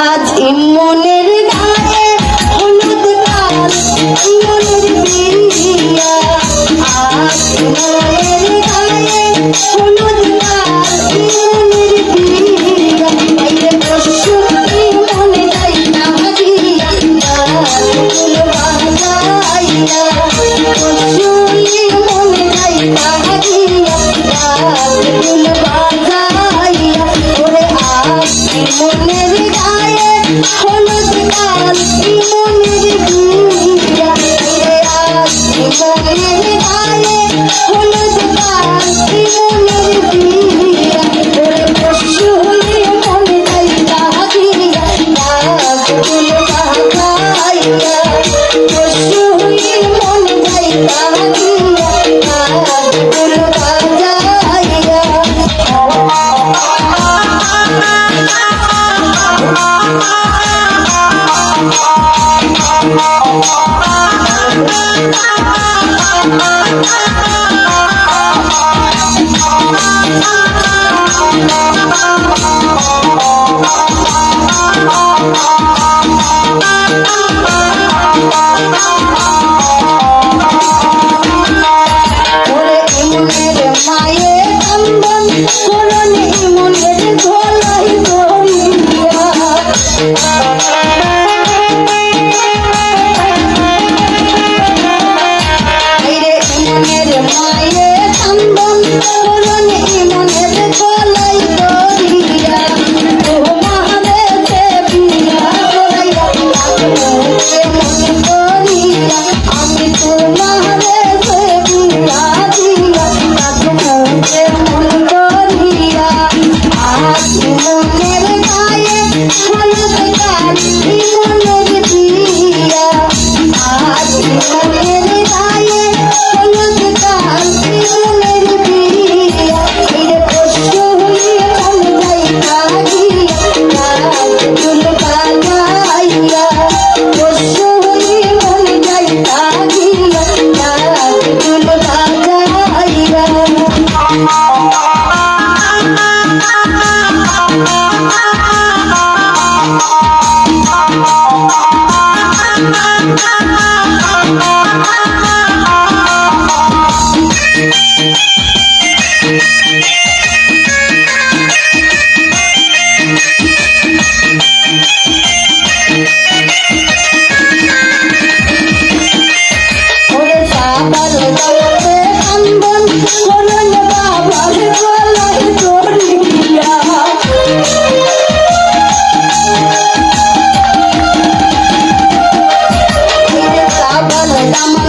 আজ ইমনের গায়ে হলুদ লাল ইমনের বিয়া আজ ইমনের গায়ে হলুদ লাল ইমনের বিয়া আইরে পশু ইমনে যাই না হাজিয়া ফুল বাজাইয়া পশু ইমনে যাই না হাজিয়া ফুল বাজাইয়া ওরে আজ ইমনের গায়ে হলুদ লাল ইমনের বিয়া রে আজ ইমনের গায়ে হলুদ লাল ইমনের বিয়া ওরে পশু ইমনে যাই না হাজিয়া ফুল বাজাইয়া পশু ইমনে যাই না হাজিয়া ফুল বাজাইয়া ওরে ইমনের মায়ের কান্দন করণ ইমনের গলায় দড়িয়া আইরে ইমনের মায়ের কান্দন করণ ইমনের গলায় দড়িয়া ও মহাদেবে বিয়া করাইয়া মুখে মন করিয়া আমি তোমারে বিয়া দিয়া মুখে মন করিয়া আজ মনের গায়ে হলুদ লাল ইমনের বিয়া আজ মনের গায়ে হলুদ লাল ইমনের বিয়া রে পশু মন যাই কাহিয়া ফুল বাজাইয়া পশু মন যাই কাহিয়া ফুল বাজাইয়া ওরে সাবাল দলতে কান্দন করণ বাবার গলায় দড়িয়া সাবাল দামন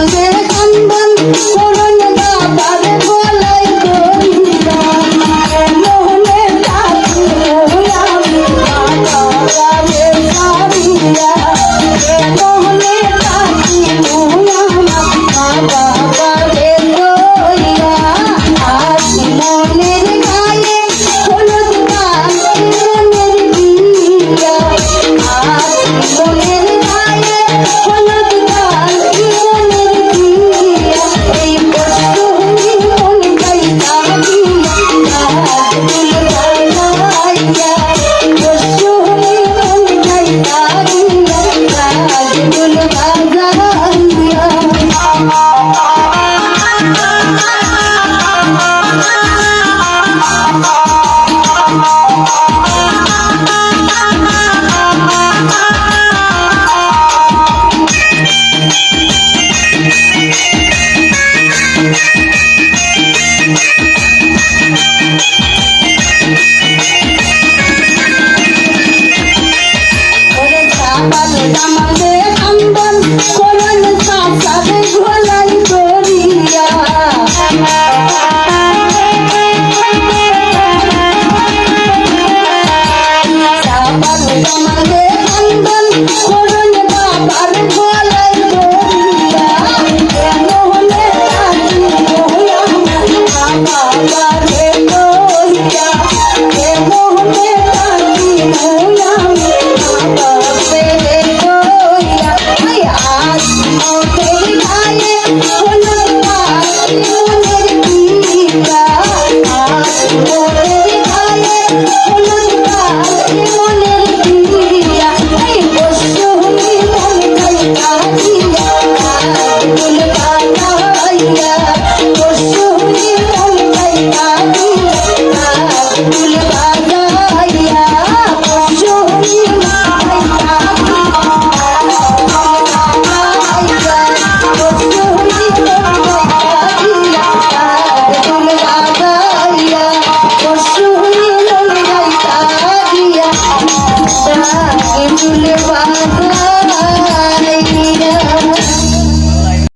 চুলে বাঁধা